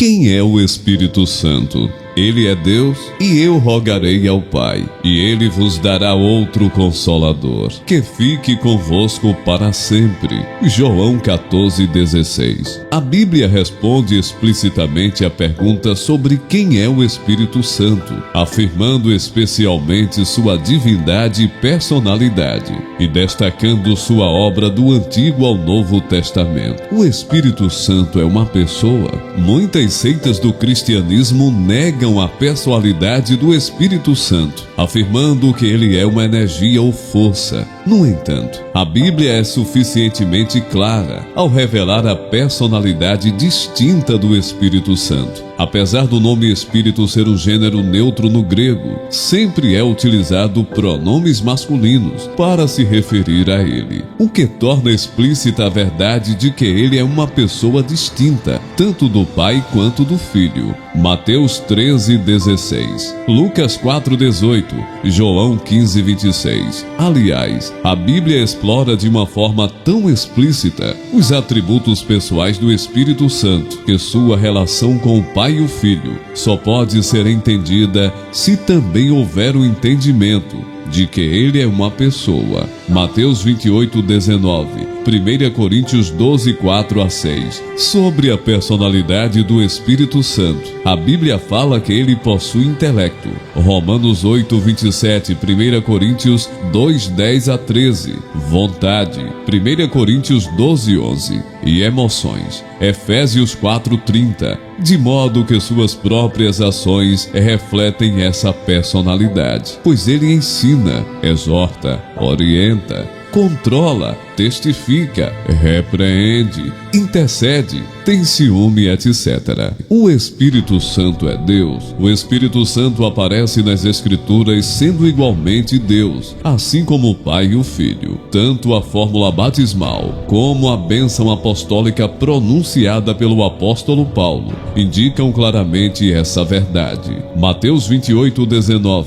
Quem é o Espírito Santo? Ele é Deus, e eu rogarei ao Pai, e Ele vos dará outro Consolador, que fique convosco para sempre. João 14,16. A Bíblia responde explicitamente a pergunta sobre quem é o Espírito Santo, afirmando especialmente sua divindade e personalidade, e destacando sua obra do Antigo ao Novo Testamento. O Espírito Santo é uma pessoa. Muitas seitas do cristianismo negam a pessoalidade do Espírito Santo, afirmando que ele é uma energia ou força. No entanto, a Bíblia é suficientemente clara ao revelar a personalidade distinta do Espírito Santo. Apesar do nome Espírito ser um gênero neutro no grego, sempre é utilizado pronomes masculinos para se referir a ele, o que torna explícita a verdade de que ele é uma pessoa distinta, tanto do Pai quanto do Filho. Mateus 13,16, Lucas 4,18, João 15,26. Aliás, a Bíblia explora de uma forma tão explícita os atributos pessoais do Espírito Santo que sua relação com o Pai e o Filho só pode ser entendida se também houver o entendimento de que ele é uma pessoa. Mateus 28,19, 1 Coríntios 12, 4-6. Sobre a personalidade do Espírito Santo, a Bíblia fala que ele possui intelecto. Romanos 8,27, 1 Coríntios 2, 10-13. Vontade, 1 Coríntios 12, 11. E emoções, Efésios 4,30. De modo que suas próprias ações refletem essa personalidade, pois ele ensina, exorta, orienta, controla, testifica, repreende, intercede, tem ciúme, etc. O Espírito Santo é Deus. O Espírito Santo aparece nas Escrituras sendo igualmente Deus, assim como o Pai e o Filho. Tanto a fórmula batismal como a bênção apostólica pronunciada pelo apóstolo Paulo indicam claramente essa verdade. Mateus 28,19,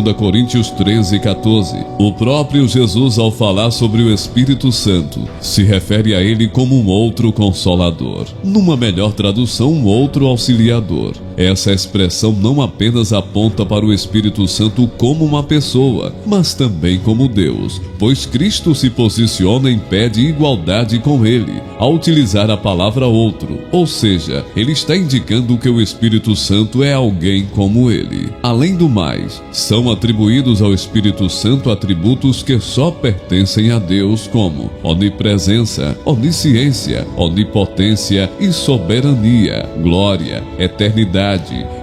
2 Coríntios 13,14. O próprio Jesus, ao falar sobre o Espírito Santo, se refere a ele como um outro Consolador. Numa melhor tradução, um outro Auxiliador. Essa expressão não apenas aponta para o Espírito Santo como uma pessoa, mas também como Deus, pois Cristo se posiciona em pé de igualdade com ele, ao utilizar a palavra outro, ou seja, ele está indicando que o Espírito Santo é alguém como ele. Além do mais, são atribuídos ao Espírito Santo atributos que só pertencem a Deus, como onipresença, onisciência, onipotência e soberania, glória, eternidade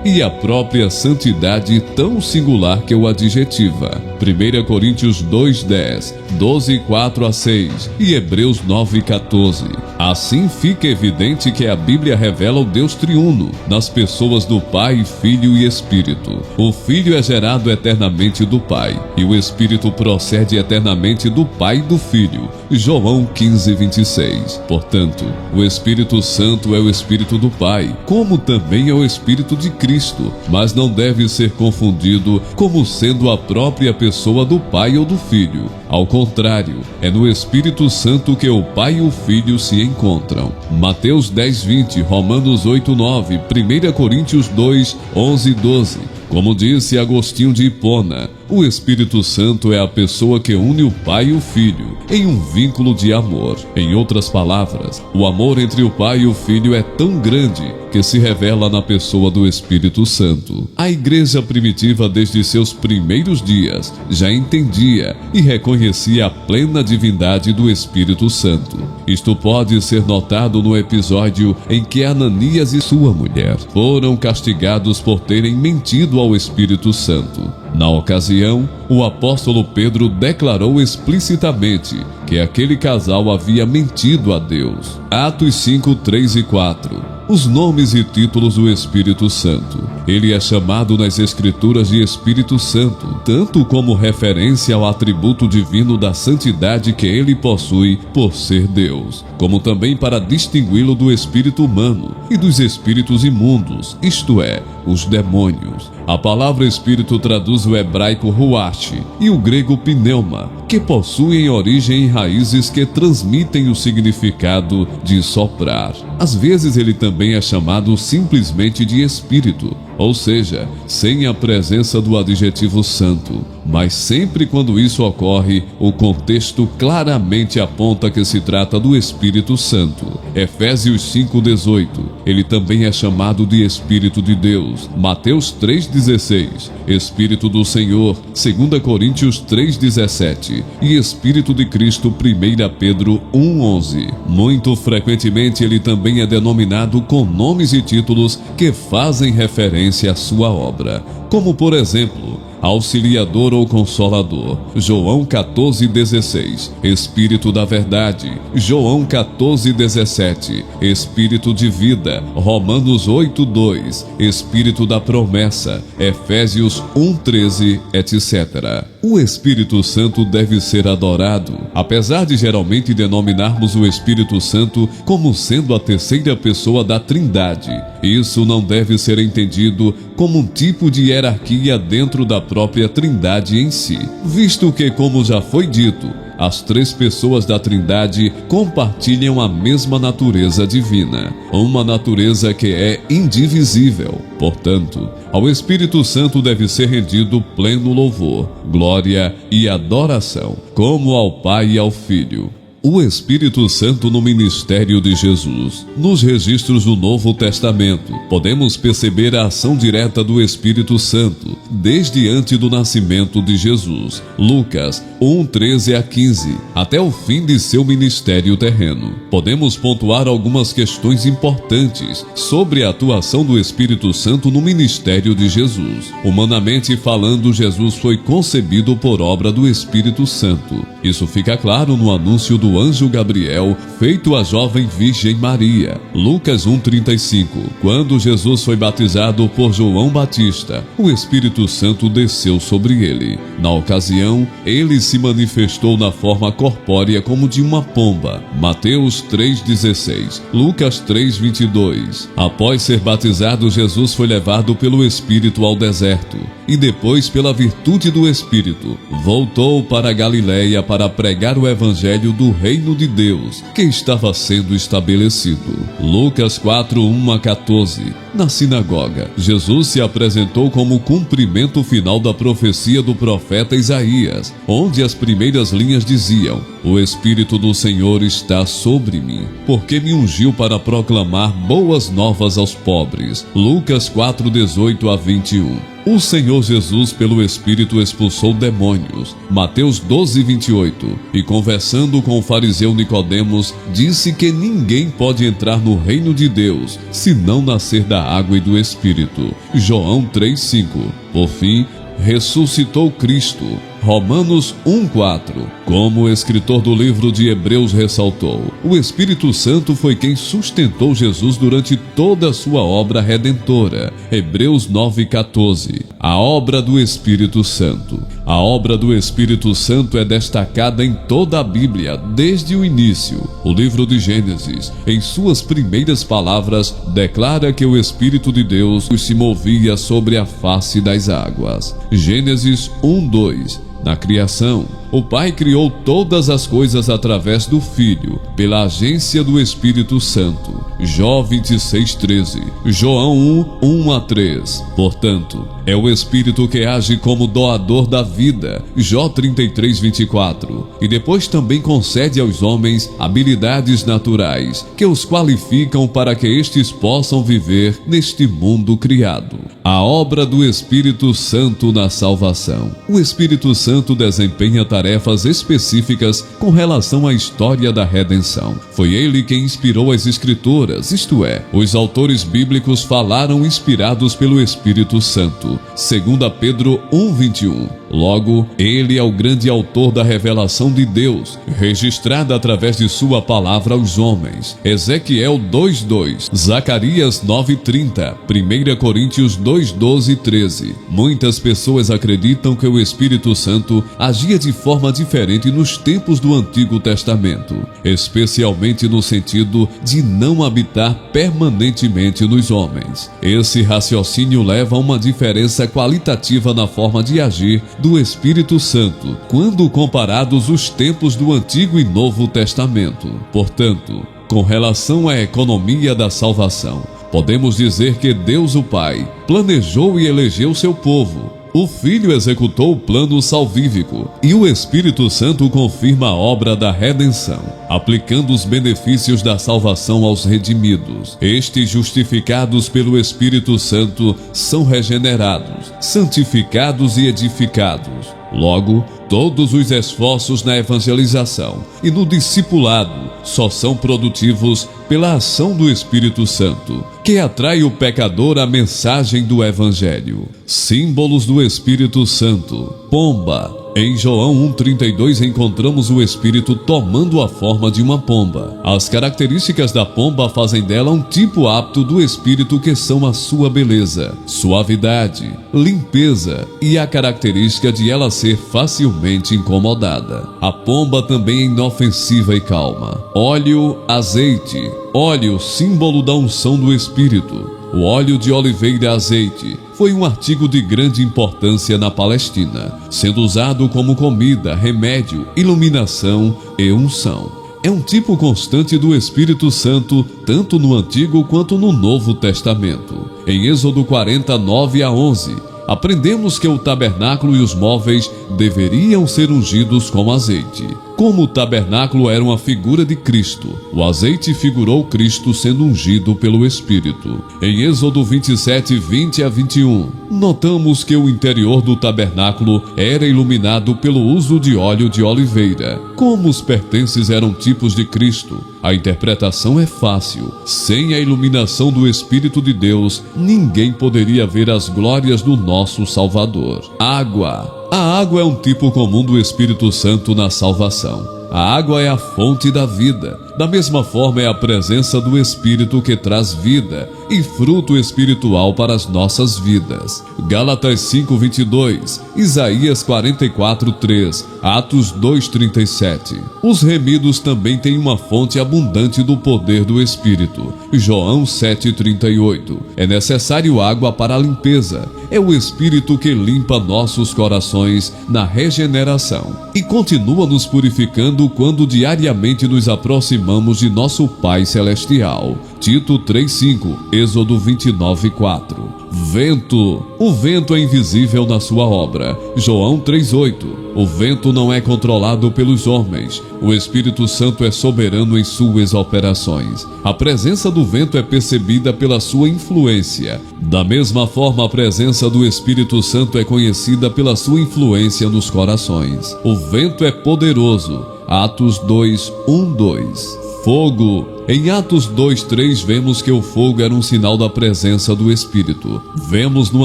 e a própria santidade tão singular que o adjetiva. 1 Coríntios 2,10, 12, 4-6 e Hebreus 9,14. Assim fica evidente que a Bíblia revela o Deus triuno nas pessoas do Pai, Filho e Espírito. O Filho é gerado eternamente do Pai e o Espírito procede eternamente do Pai e do Filho. João 15,26. Portanto, o Espírito Santo é o Espírito do Pai, como também é o Espírito de Cristo, mas não deve ser confundido como sendo a própria pessoa do Pai ou do Filho. Ao contrário, é no Espírito Santo que o Pai e o Filho se encontram. Mateus 10:20, Romanos 8:9, 1 Coríntios 2, 11 e 12. Como disse Agostinho de Hipona, o Espírito Santo é a pessoa que une o Pai e o Filho em um vínculo de amor. Em outras palavras, o amor entre o Pai e o Filho é tão grande que se revela na pessoa do Espírito Santo. A igreja primitiva, desde seus primeiros dias, já entendia e reconhecia a plena divindade do Espírito Santo. Isto pode ser notado no episódio em que Ananias e sua mulher foram castigados por terem mentido ao Espírito Santo. Na ocasião, o apóstolo Pedro declarou explicitamente que aquele casal havia mentido a Deus. Atos 5, 3 e 4. Os nomes e títulos do Espírito Santo. Ele é chamado nas Escrituras de Espírito Santo, tanto como referência ao atributo divino da santidade que ele possui por ser Deus, como também para distingui-lo do espírito humano e dos espíritos imundos, isto é, os demônios. A palavra espírito traduz o hebraico ruach e o grego pneuma, que possuem origem em raízes que transmitem o significado de soprar. Às vezes ele também é chamado simplesmente de espírito, ou seja, sem a presença do adjetivo santo. Mas sempre quando isso ocorre, o contexto claramente aponta que se trata do Espírito Santo. Efésios 5:18. Ele também é chamado de Espírito de Deus. Mateus 3:16. Espírito do Senhor. 2 Coríntios 3:17. E Espírito de Cristo. 1 Pedro 1:11. Muito frequentemente ele também é denominado com nomes e títulos que fazem referência à sua obra, como por exemplo, Auxiliador ou Consolador, João 14:16. Espírito da Verdade, João 14:17. Espírito de Vida, Romanos 8:2. Espírito da Promessa, Efésios 1:13, etc. O Espírito Santo deve ser adorado, apesar de geralmente denominarmos o Espírito Santo como sendo a terceira pessoa da Trindade. Isso não deve ser entendido como um tipo de hierarquia dentro da própria Trindade em si, visto que, como já foi dito, as três pessoas da Trindade compartilham a mesma natureza divina, uma natureza que é indivisível. Portanto, ao Espírito Santo deve ser rendido pleno louvor, glória e adoração, como ao Pai e ao Filho. O Espírito Santo no ministério de Jesus. Nos registros do Novo Testamento, podemos perceber a ação direta do Espírito Santo, desde antes do nascimento de Jesus, Lucas 1:13-15, até o fim de seu ministério terreno. Podemos pontuar algumas questões importantes sobre a atuação do Espírito Santo no ministério de Jesus. Humanamente falando, Jesus foi concebido por obra do Espírito Santo. Isso fica claro no anúncio do anjo Gabriel feito à jovem Virgem Maria, Lucas 1:35. Quando Jesus foi batizado por João Batista, o Espírito Santo desceu sobre ele. Na ocasião, ele se manifestou na forma corpórea como de uma pomba, Mateus 3:16, Lucas 3:22. Após ser batizado, Jesus foi levado pelo Espírito ao deserto e depois, pela virtude do Espírito, voltou para a Galileia para pregar o evangelho do reino de Deus, que estava sendo estabelecido. Lucas 4:1-14. Na sinagoga, Jesus se apresentou como o cumprimento final da profecia do profeta Isaías, onde as primeiras linhas diziam: "O Espírito do Senhor está sobre mim, porque me ungiu para proclamar boas novas aos pobres." Lucas 4:18-21. O Senhor Jesus, pelo Espírito, expulsou demônios, Mateus 12:28, e conversando com o fariseu Nicodemos, disse que ninguém pode entrar no reino de Deus se não nascer da água e do Espírito, João 3:5. Por fim, ressuscitou Cristo, Romanos 1:4. Como o escritor do livro de Hebreus ressaltou, o Espírito Santo foi quem sustentou Jesus durante toda a sua obra redentora, Hebreus 9:14. A obra do Espírito Santo. A obra do Espírito Santo é destacada em toda a Bíblia, desde o início. O livro de Gênesis, em suas primeiras palavras, declara que o Espírito de Deus se movia sobre a face das águas. Gênesis 1:2. Na criação, o Pai criou todas as coisas através do Filho, pela agência do Espírito Santo. Jó 26:13. João 1:1-3. Portanto, é o Espírito que age como doador da vida. Jó 33:24. E depois também concede aos homens habilidades naturais, que os qualificam para que estes possam viver neste mundo criado. A obra do Espírito Santo na salvação. O Espírito Santo desempenha tarefas específicas com relação à história da redenção. Foi ele quem inspirou as Escrituras, isto é, os autores bíblicos falaram inspirados pelo Espírito Santo. 2 Pedro 1:21. Logo, ele é o grande autor da revelação de Deus, registrada através de sua palavra aos homens. Ezequiel 2:2, Zacarias 9:30, 1 Coríntios 2:12 e 13. Muitas pessoas acreditam que o Espírito Santo agia de forma diferente nos tempos do Antigo Testamento, especialmente no sentido de não habitar permanentemente nos homens. Esse raciocínio leva a uma diferença qualitativa na forma de agir do Espírito Santo, quando comparados os tempos do Antigo e Novo Testamento. Portanto, com relação à economia da salvação, podemos dizer que Deus o Pai planejou e elegeu seu povo. O Filho executou o plano salvífico e o Espírito Santo confirma a obra da redenção, aplicando os benefícios da salvação aos redimidos. Estes, justificados pelo Espírito Santo, são regenerados, santificados e edificados. Logo, todos os esforços na evangelização e no discipulado só são produtivos pela ação do Espírito Santo, que atrai o pecador à mensagem do Evangelho. Símbolos do Espírito Santo. Pomba. Em João 1:32 encontramos o Espírito tomando a forma de uma pomba. As características da pomba fazem dela um tipo apto do Espírito, que são a sua beleza, suavidade, limpeza e a característica de ela ser facilmente incomodada. A pomba também é inofensiva e calma. Óleo, azeite. Óleo, símbolo da unção do Espírito. O óleo de oliveira azeite foi um artigo de grande importância na Palestina, sendo usado como comida, remédio, iluminação e unção. É um tipo constante do Espírito Santo, tanto no Antigo quanto no Novo Testamento. Em Êxodo 40:9-11, aprendemos que o tabernáculo e os móveis deveriam ser ungidos com azeite. Como o tabernáculo era uma figura de Cristo, o azeite figurou Cristo sendo ungido pelo Espírito. Em Êxodo 27:20-21, notamos que o interior do tabernáculo era iluminado pelo uso de óleo de oliveira. Como os pertences eram tipos de Cristo, a interpretação é fácil. Sem a iluminação do Espírito de Deus, ninguém poderia ver as glórias do nosso Salvador. Água. A água é um tipo comum do Espírito Santo na salvação. A água é a fonte da vida. Da mesma forma, é a presença do Espírito que traz vida e fruto espiritual para as nossas vidas. Gálatas 5:22, Isaías 44:3, Atos 2:37. Os remidos também têm uma fonte abundante do poder do Espírito. João 7:38. É necessário água para a limpeza. É o Espírito que limpa nossos corações na regeneração e continua nos purificando quando diariamente nos aproximamos de nosso Pai Celestial. Tito 3:5, Êxodo 29:4. Vento. O vento é invisível na sua obra. João 3:8. O vento não é controlado pelos homens. O Espírito Santo é soberano em suas operações. A presença do vento é percebida pela sua influência. Da mesma forma, a presença do Espírito Santo é conhecida pela sua influência nos corações. O vento é poderoso. Atos 2:1-2. Fogo. Em Atos 2:3 vemos que o fogo era um sinal da presença do Espírito. Vemos no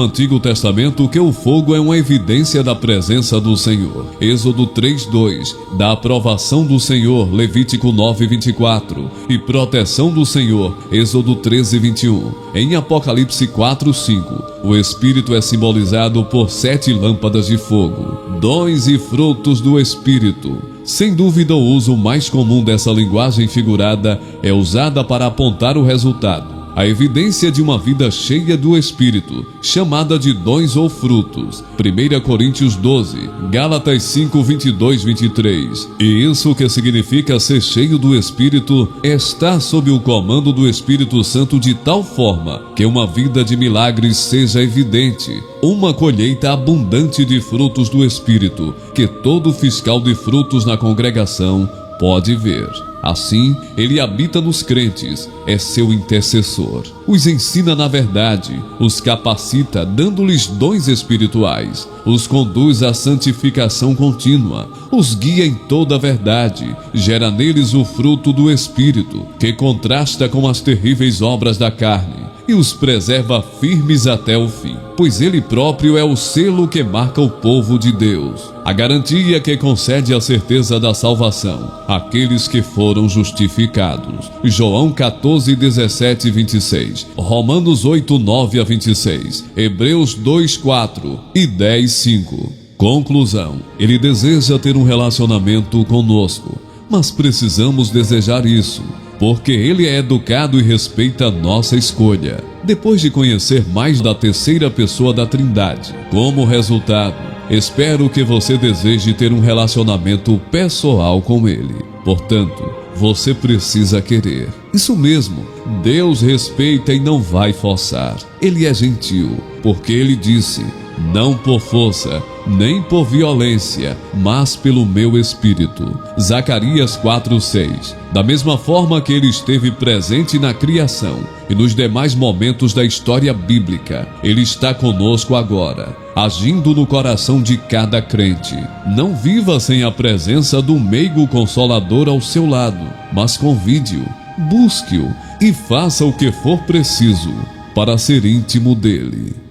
Antigo Testamento que o fogo é uma evidência da presença do Senhor. Êxodo 3:2, da aprovação do Senhor, Levítico 9:24, e proteção do Senhor, Êxodo 13:21. Em Apocalipse 4:5, o Espírito é simbolizado por 7 lâmpadas de fogo. Dons e frutos do Espírito. Sem dúvida, o uso mais comum dessa linguagem figurada é usada para apontar o resultado, a evidência de uma vida cheia do Espírito, chamada de dons ou frutos. 1 Coríntios 12, Gálatas 5:22-23. E isso que significa ser cheio do Espírito, estar sob o comando do Espírito Santo de tal forma que uma vida de milagres seja evidente, uma colheita abundante de frutos do Espírito, que todo fiscal de frutos na congregação pode ver. Assim, ele habita nos crentes, é seu intercessor. Os ensina na verdade, os capacita dando-lhes dons espirituais, os conduz à santificação contínua, os guia em toda a verdade, gera neles o fruto do Espírito, que contrasta com as terríveis obras da carne, e os preserva firmes até o fim, pois ele próprio é o selo que marca o povo de Deus, a garantia que concede a certeza da salvação àqueles que foram justificados. João 14, 17 e 26, Romanos 8, 9 a 26, Hebreus 2, 4 e 10, 5. Conclusão: ele deseja ter um relacionamento conosco, mas precisamos desejar isso, porque ele é educado e respeita a nossa escolha. Depois de conhecer mais da terceira pessoa da Trindade, como resultado, espero que você deseje ter um relacionamento pessoal com ele. Portanto, você precisa querer. Isso mesmo, Deus respeita e não vai forçar. Ele é gentil, porque ele disse: não por força, nem por violência, mas pelo meu espírito. Zacarias 4:6. Da mesma forma que ele esteve presente na criação e nos demais momentos da história bíblica, ele está conosco agora, agindo no coração de cada crente. Não viva sem a presença do meigo consolador ao seu lado, mas convide-o, busque-o e faça o que for preciso para ser íntimo dele.